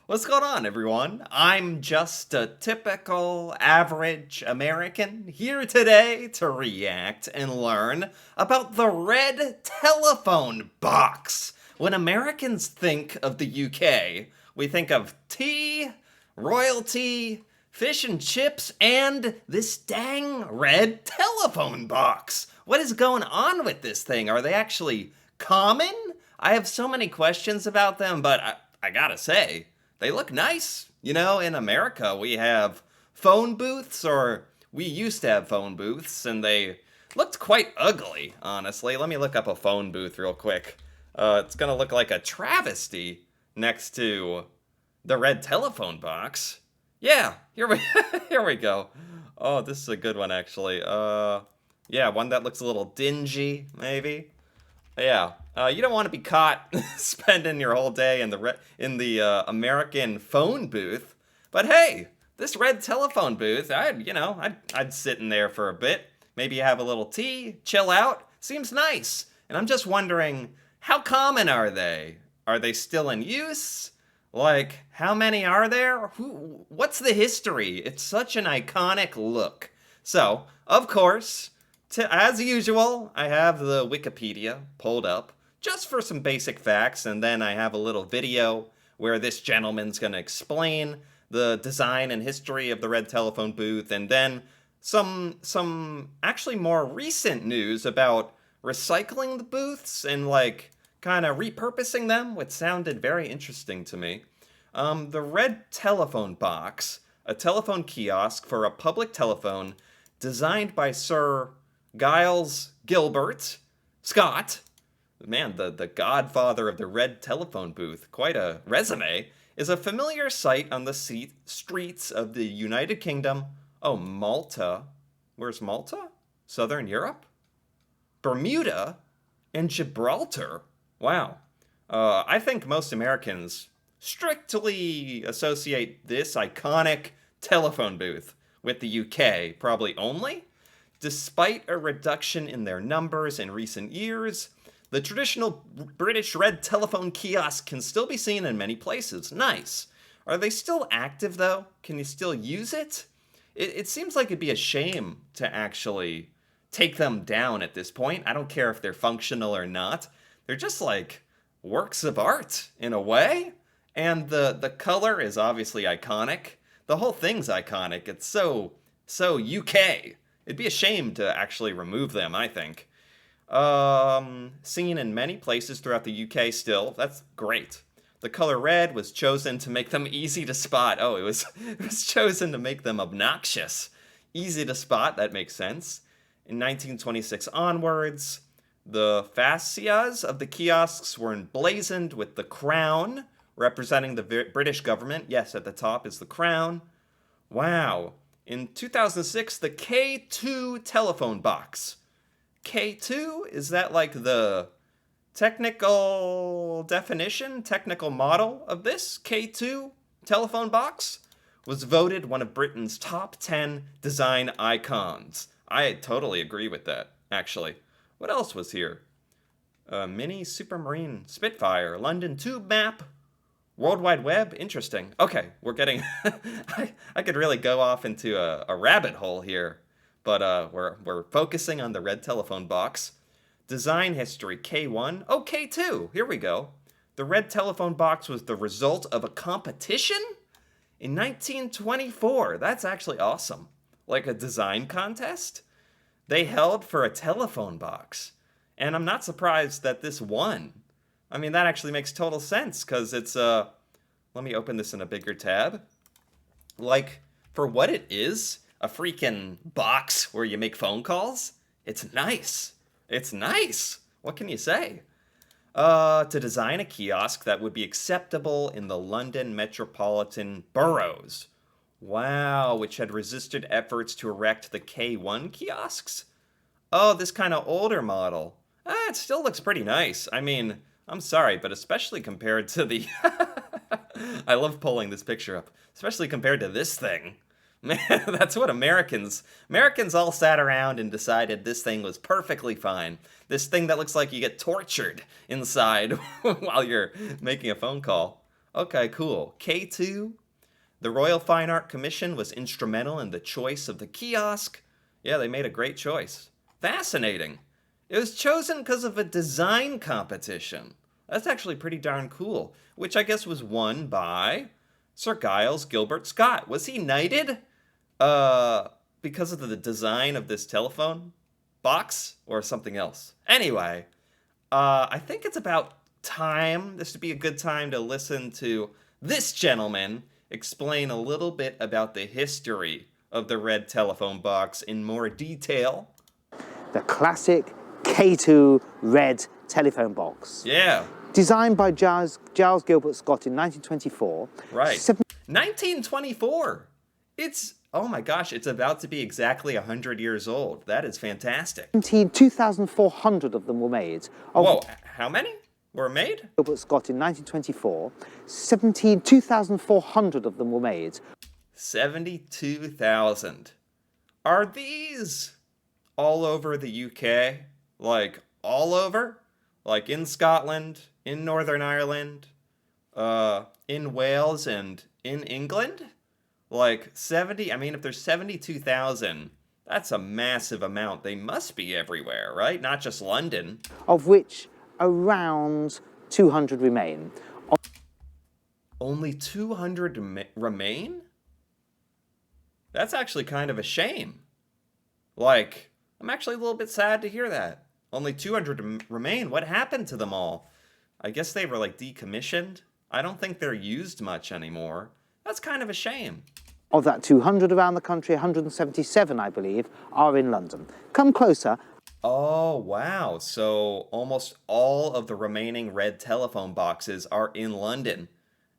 What's going on, everyone? I'm just a typical average American here today to react and learn about the red telephone box. When Americans think of the UK, we think of tea, royalty, fish and chips, and this dang red telephone box. What is going on with this thing? Are they actually common? I have so many questions about them, but I gotta say, they look nice. You know, in America, we have phone booths, or we used to have phone booths, and they looked quite ugly, honestly. Let me look up a phone booth real quick. It's gonna look like a travesty next to the red telephone box. Yeah, here we here we go. Oh, this is a good one actually. Yeah, one that looks a little dingy, maybe. Yeah, you don't want to be caught spending your whole day in the American phone booth. But hey, this red telephone booth, I'd sit in there for a bit, maybe have a little tea, chill out. Seems nice. And I'm just wondering, how common are they? Are they still in use? Like, how many are there? What's the history? It's such an iconic look. So, of course, as usual, I have the Wikipedia pulled up just for some basic facts, and then I have a little video where this gentleman's going to explain the design and history of the red telephone booth, and then some actually more recent news about recycling the booths and like kind of repurposing them, which sounded very interesting to me. The red telephone box, a telephone kiosk for a public telephone designed by Sir Giles Gilbert Scott, man, the godfather of the red telephone booth, quite a resume, is a familiar sight on the streets of the United Kingdom. Oh, Malta. Where's Malta? Southern Europe? Bermuda? And Gibraltar? Wow. I think most Americans strictly associate this iconic telephone booth with the UK, probably only. Despite a reduction in their numbers in recent years, the traditional British red telephone kiosk can still be seen in many places. Nice. Are they still active, though? Can you still use it? It seems like it'd be a shame to actually take them down at this point. I don't care if they're functional or not. They're just like works of art in a way. And the color is obviously iconic. The whole thing's iconic. It's so UK. It'd be a shame to actually remove them, I think. Seen in many places throughout the UK still. That's great. The color red was chosen to make them easy to spot. Oh, it was chosen to make them obnoxious. Easy to spot, that makes sense. In 1926 onwards, the fascias of the kiosks were emblazoned with the crown, representing the British government. Yes, at the top is the crown. Wow. In 2006, the K2 telephone box. K2? Is that like the technical definition, technical model of this K2 telephone box? Was voted one of Britain's top 10 design icons. I totally agree with that, actually. What else was here? Mini Supermarine Spitfire, London Tube Map, World Wide Web, interesting. Okay, we're getting. I could really go off into a rabbit hole here, but we're focusing on the red telephone box. Design history K1. Oh, K2. Here we go. The red telephone box was the result of a competition in 1924. That's actually awesome. Like a design contest they held for a telephone box, and I'm not surprised that this won. I mean, that actually makes total sense, because it's, let me open this in a bigger tab. Like, for what it is, a freaking box where you make phone calls, it's nice. It's nice. What can you say? To design a kiosk that would be acceptable in the London metropolitan boroughs. Wow, which had resisted efforts to erect the K1 kiosks? Oh, this kind of older model. It still looks pretty nice. I mean, I'm sorry, but especially compared to the... I love pulling this picture up. Especially compared to this thing. Man, that's what Americans all sat around and decided this thing was perfectly fine. This thing that looks like you get tortured inside while you're making a phone call. Okay, cool. K2, the Royal Fine Art Commission was instrumental in the choice of the kiosk. Yeah, they made a great choice. Fascinating. It was chosen because of a design competition. That's actually pretty darn cool, which I guess was won by Sir Giles Gilbert Scott. Was he knighted? Because of the design of this telephone box or something else? Anyway, I think it's about time. This would be a good time to listen to this gentleman explain a little bit about the history of the red telephone box in more detail. The classic K2 red telephone box. Yeah, Designed by Giles Gilbert Scott in 1924. right. 1924. It's, oh my gosh, it's about to be exactly 100 years old. That is fantastic. 2,400 of them were made. Whoa, how many were made? Gilbert Scott in 1924. 2,400 of them were made. 72,000. Are these all over the UK? Like, all over? Like in Scotland, in Northern Ireland, in Wales, and in England? Like 70, I mean, if there's 72,000, that's a massive amount. They must be everywhere, right? Not just London. Of which around 200 remain. Only 200 remain? That's actually kind of a shame. Like, I'm actually a little bit sad to hear that. Only 200 remain. What happened to them all? I guess they were like decommissioned. I don't think they're used much anymore. That's kind of a shame. Of that 200 around the country, 177, I believe, are in London. Come closer. Oh, wow. So almost all of the remaining red telephone boxes are in London.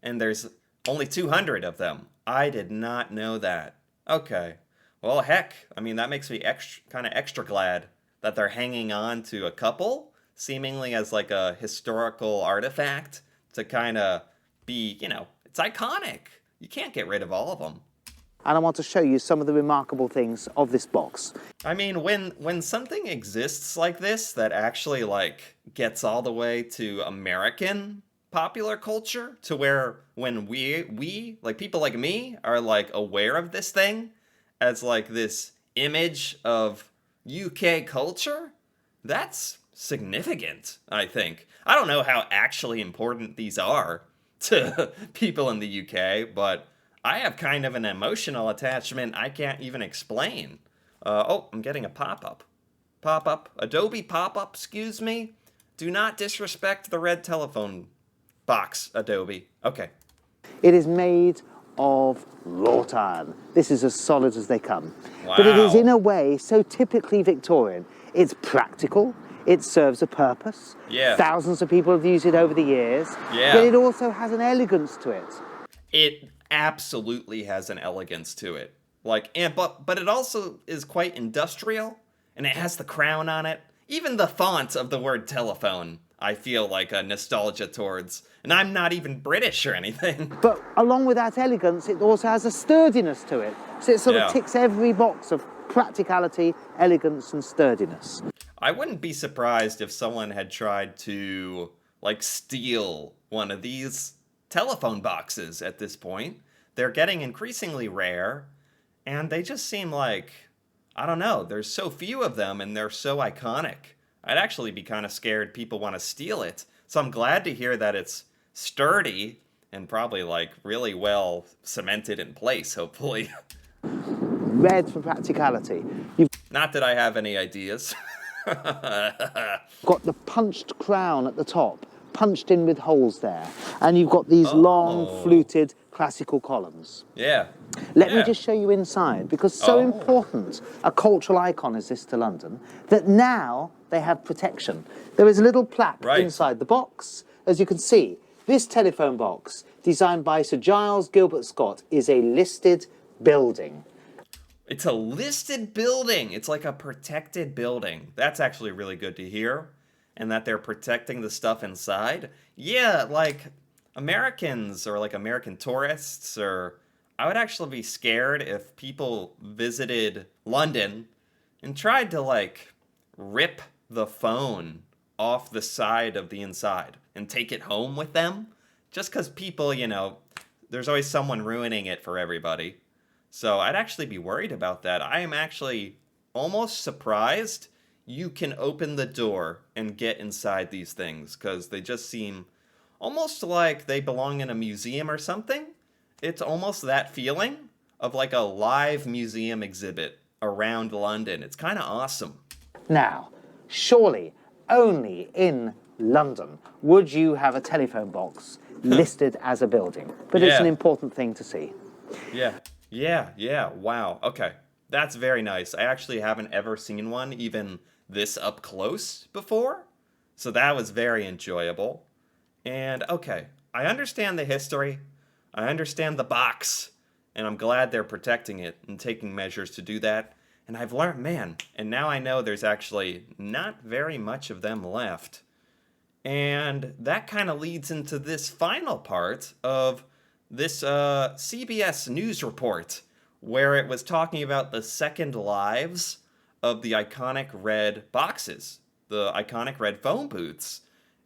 And there's only 200 of them. I did not know that. Okay. Well, heck, I mean, that makes me kind of extra glad that they're hanging on to a couple, seemingly as like a historical artifact to kind of be, it's iconic. You can't get rid of all of them. And I want to show you some of the remarkable things of this box. I mean, when something exists like this that actually like gets all the way to American popular culture, to where when we like people like me are like aware of this thing as like this image of UK culture, that's significant, I think. I don't know how actually important these are to people in the UK, but I have kind of an emotional attachment I can't even explain. I'm getting a pop-up. Pop-up. Adobe pop-up, excuse me. Do not disrespect the red telephone box, Adobe. Okay. It is made of wrought iron. This is as solid as they come. Wow. But it is in a way so typically Victorian. It's practical. It serves a purpose. Yeah. Thousands of people have used it over the years. Yeah. But it also has an elegance to it. It absolutely has an elegance to it. Like, but it also is quite industrial, and it has the crown on it. Even the font of the word telephone, I feel like a nostalgia towards. And I'm not even British or anything. But along with that elegance, it also has a sturdiness to it. So it sort of ticks every box of practicality, elegance, and sturdiness. I wouldn't be surprised if someone had tried to, like, steal one of these telephone boxes at this point. They're getting increasingly rare, and they just seem like, I don't know, there's so few of them, and they're so iconic. I'd actually be kind of scared people want to steal it. So I'm glad to hear that it's sturdy and probably, like, really well cemented in place, hopefully. Red for practicality. You've Not that I have any ideas. got the punched crown at the top, punched in with holes there. And you've got these long, fluted classical columns. Yeah. Let me just show you inside, because so Oh. important a cultural icon is this to London, that now they have protection. There is a little plaque Right. inside the box. As you can see, this telephone box, designed by Sir Giles Gilbert Scott, is a listed building. It's a listed building. It's like a protected building. That's actually really good to hear. And that they're protecting the stuff inside. Yeah, like Americans or like American tourists, or I would actually be scared if people visited London and tried to like rip the phone off the side of the inside and take it home with them. just because people, there's always someone ruining it for everybody. So I'd actually be worried about that. I am actually almost surprised you can open the door and get inside these things, because they just seem almost like they belong in a museum or something. It's almost that feeling of like a live museum exhibit around London. It's kind of awesome. Now, surely only in London would you have a telephone box listed as a building. But it's an important thing to see. Yeah. Wow. Okay. That's very nice. I actually haven't ever seen one even this up close before. So that was very enjoyable. And okay, I understand the history. I understand the box. And I'm glad they're protecting it and taking measures to do that. And I've learned, man, and now I know there's actually not very much of them left. And that kind of leads into this final part of this CBS News report, where it was talking about the second lives of the iconic red boxes, the iconic red phone booths,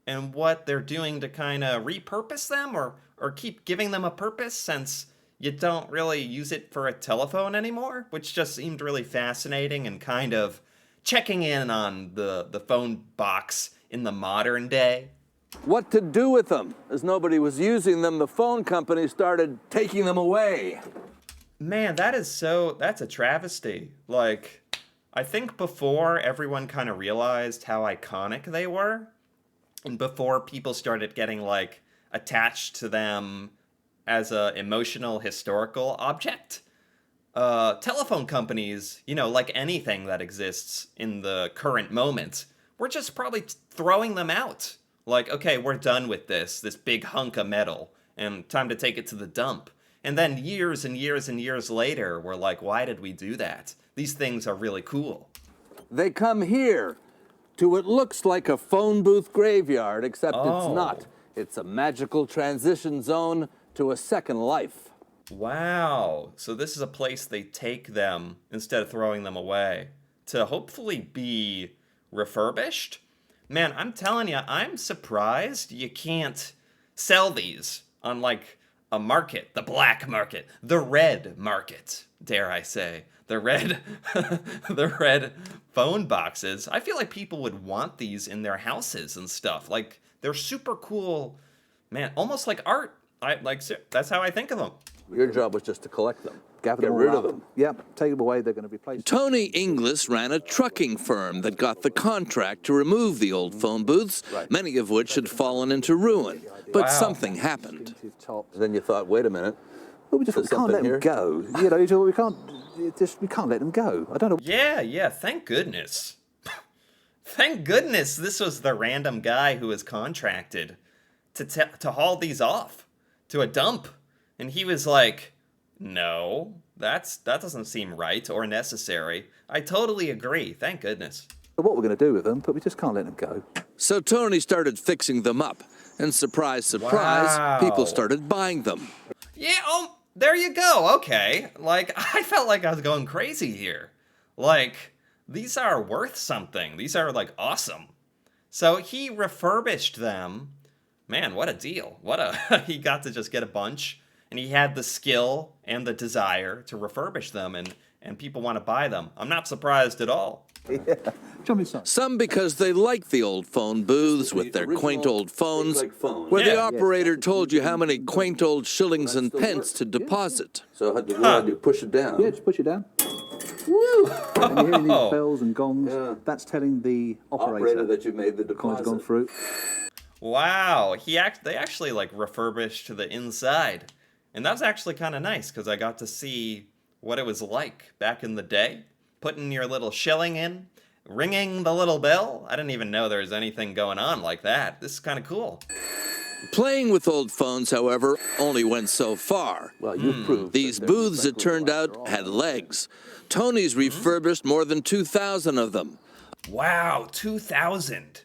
and what they're doing to kind of repurpose them or keep giving them a purpose, since you don't really use it for a telephone anymore, which just seemed really fascinating and kind of checking in on the phone box in the modern day. What to do with them? As nobody was using them, the phone company started taking them away. Man, that's a travesty. Like, I think before everyone kind of realized how iconic they were, and before people started getting like attached to them as a emotional historical object, telephone companies, like anything that exists in the current moment, we're just probably throwing them out. Like, okay, we're done with this big hunk of metal, and time to take it to the dump. And then years and years and years later, we're like, why did we do that? These things are really cool. They come here to what looks like a phone booth graveyard, except it's not. It's a magical transition zone to a second life. Wow. So this is a place they take them instead of throwing them away to hopefully be refurbished. Man, I'm telling you, I'm surprised you can't sell these on like a market, the black market, the red market, dare I say. The red the red phone boxes. I feel like people would want these in their houses and stuff. Like, they're super cool. Man, almost like art. That's how I think of them. Your job was just to collect them. Get rid of them. Yep, take them away, they're going to be replaced. Tony Inglis ran a trucking firm that got the contract to remove the old phone booths, many of which had fallen into ruin. But something happened. Then you thought, wait a minute. Well, we can't let them go. We can't let them go. I don't know. Yeah, thank goodness. Thank goodness this was the random guy who was contracted to haul these off to a dump. And he was like, no, that doesn't seem right or necessary. I totally agree. Thank goodness. What we're going to do with them, but we just can't let them go. So Tony started fixing them up. And surprise, surprise, people started buying them. Yeah, there you go. Okay. Like, I felt like I was going crazy here. Like, these are worth something. These are, like, awesome. So he refurbished them. Man, what a deal. He got to just get a bunch. And he had the skill and the desire to refurbish them, and people want to buy them. I'm not surprised at all. Yeah. Show me some. Some because they like the old phone booths with their quaint old phones, where the operator told you how many quaint old shillings and pence to deposit. So what do you do? Push it down? Yeah, just push it down. Woo! And you're hearing these bells and gongs. Yeah. That's telling the operator that you made the deposit. Coins gone through. Wow, they actually like refurbished the inside. And that was actually kind of nice, because I got to see what it was like back in the day. Putting your little shilling in, ringing the little bell. I didn't even know there was anything going on like that. This is kind of cool. Playing with old phones, however, only went so far. Well, you've proved These booths, it turned out, had legs. Tony's refurbished more than 2,000 of them. Wow, 2,000.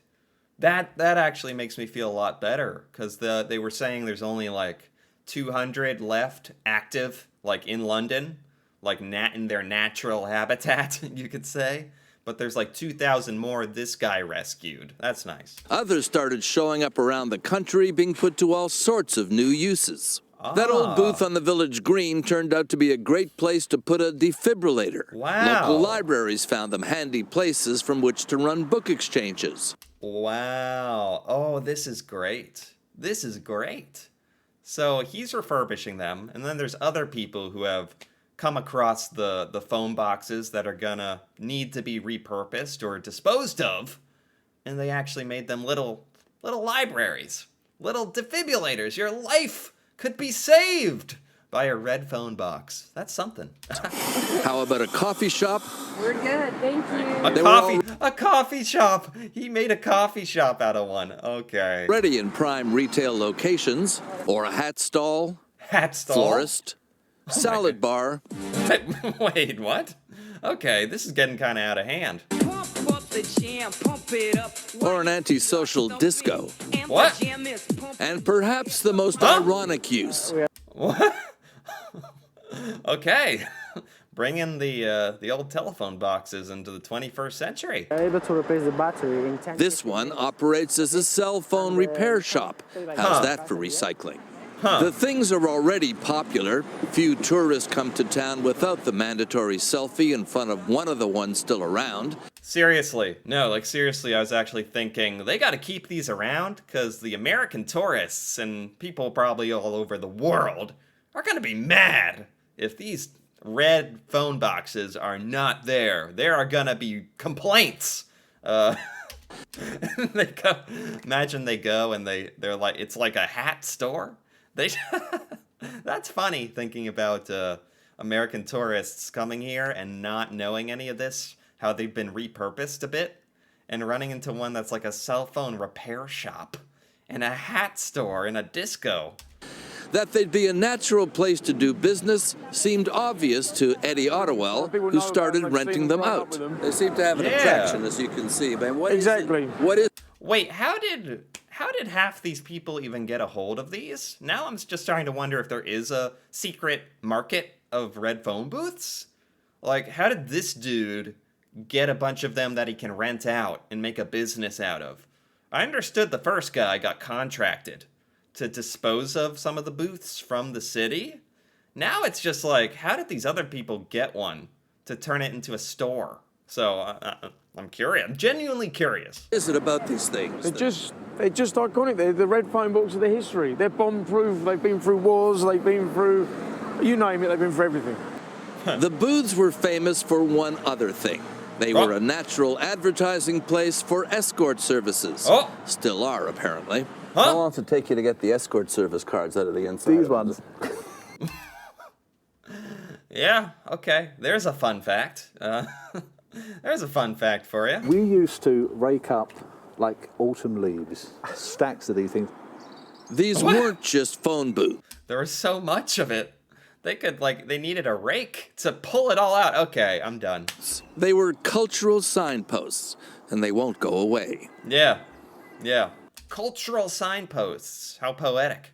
That actually makes me feel a lot better, because they were saying there's only like 200 left active, like in London, like in their natural habitat, you could say. but there's like 2,000 more this guy rescued. That's nice. Others started showing up around the country, being put to all sorts of new uses. That old booth on the village green turned out to be a great place to put a defibrillator. Wow. Local libraries found them handy places from which to run book exchanges. Wow. Oh, this is great. This is great. So he's refurbishing them, and then there's other people who have come across the phone boxes that are gonna need to be repurposed or disposed of, and they actually made them little libraries, little defibrillators. Your life could be saved by a red phone box. That's something. How about a coffee shop? We're good, thank you. A coffee shop. He made a coffee shop out of one. Okay. Ready in prime retail locations, or a hat stall, Hat stall. florist, salad bar, Wait, what? Okay, this is getting kind of out of hand. Pump up the jam, pump it up. or an antisocial disco. What? And perhaps the most ironic use. What? Okay. Bring in the old telephone boxes into the 21st century. Able to replace the battery in 10 This one operates as a cell phone repair shop. How's that for recycling? The things are already popular. Few tourists come to town without the mandatory selfie in front of one of the ones still around. Seriously. No, like seriously, I was actually thinking they got to keep these around because the American tourists and people probably all over the world are going to be mad if these red phone boxes are not there. There are going to be complaints. Imagine they go and they're like, it's like a hat store. That's funny thinking about American tourists coming here and not knowing any of this, how they've been repurposed a bit, and running into one that's like a cell phone repair shop and a hat store and a disco. That they'd be a natural place to do business seemed obvious to Eddie Ottewell, who started renting them out. They seem to have an attraction, as you can see. But what what is? Wait, how did half these people even get a hold of these? Now I'm just starting to wonder if there is a secret market of red phone booths. Like, how did this dude get a bunch of them that he can rent out and make a business out of? I understood the first guy got contracted to dispose of some of the booths from the city. Now it's just like, how did these other people get one to turn it into a store? So I'm curious. I'm genuinely curious. Is it about these things? They're just iconic. They're the red phone books of the history. They're bomb-proof. They've been through wars. They've been through, you name it. They've been through everything. The booths were famous for one other thing. They were a natural advertising place for escort services. Oh. Still are, apparently. How long does it take you to get the escort service cards out of the inside? These ones. Yeah, okay. There's a fun fact. There's a fun fact for you. We used to rake up like autumn leaves, stacks of these things. These weren't just phone booths. There was so much of it. They needed a rake to pull it all out. Okay, I'm done. They were cultural signposts, and they won't go away. Yeah. Cultural signposts. How poetic.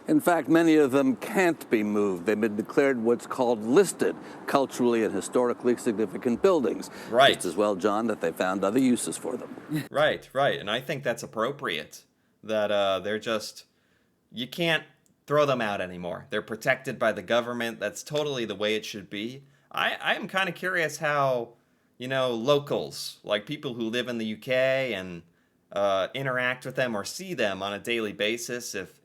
In fact, many of them can't be moved. They've been declared what's called listed culturally and historically significant buildings. Right. Just as well, John, that they found other uses for them. Right. And I think that's appropriate. That they're just, you can't throw them out anymore. They're protected by the government. That's totally the way it should be. I am kind of curious how, locals, like people who live in the UK and interact with them or see them on a daily basis, if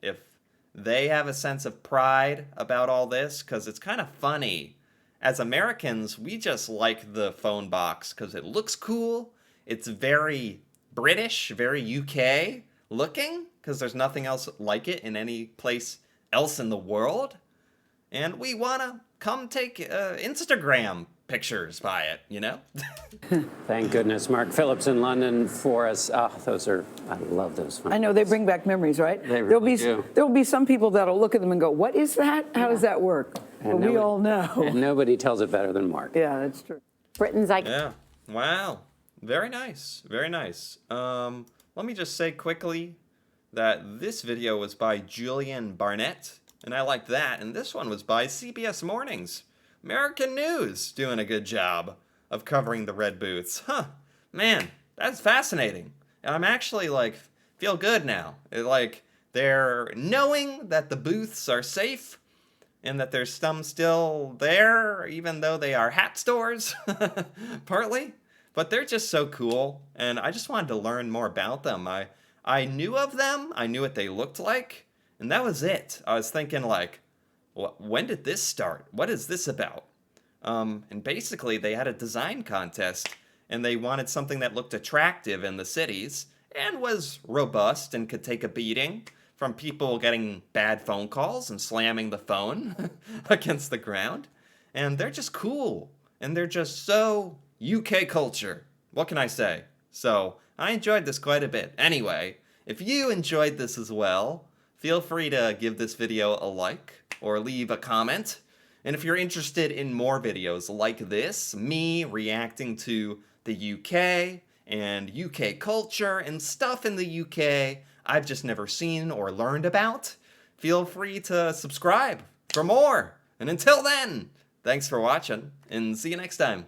they have a sense of pride about all this, because it's kind of funny. As Americans, we just like the phone box because it looks cool. It's very British, very UK looking, because there's nothing else like it in any place else in the world. And we want to come take Instagram pictures by it, Thank goodness. Mark Phillips in London for us. I love those phones. I know, they bring back memories, right? They really do. There'll be some people that'll look at them and go, what is that? How does that work? But we all know. And nobody tells it better than Mark. Yeah, that's true. Britain's like, Yeah. Wow. Very nice. Very nice. Let me just say quickly that this video was by Julian Barnett, and I liked that. And this one was by CBS Mornings. American News doing a good job of covering the red booths. Huh, man, that's fascinating. And I'm actually like, feel good now. Like, they're knowing that the booths are safe and that there's some still there, even though they are hat stores, partly. But they're just so cool, and I just wanted to learn more about them. I knew of them, I knew what they looked like, and that was it. I was thinking like, when did this start? What is this about? And basically they had a design contest, and they wanted something that looked attractive in the cities, and was robust and could take a beating from people getting bad phone calls and slamming the phone against the ground. And they're just cool, and they're just so UK culture. What can I say? So, I enjoyed this quite a bit. Anyway, if you enjoyed this as well, feel free to give this video a like or leave a comment. And if you're interested in more videos like this, me reacting to the UK and UK culture and stuff in the UK I've just never seen or learned about, feel free to subscribe for more. And until then, thanks for watching, and see you next time.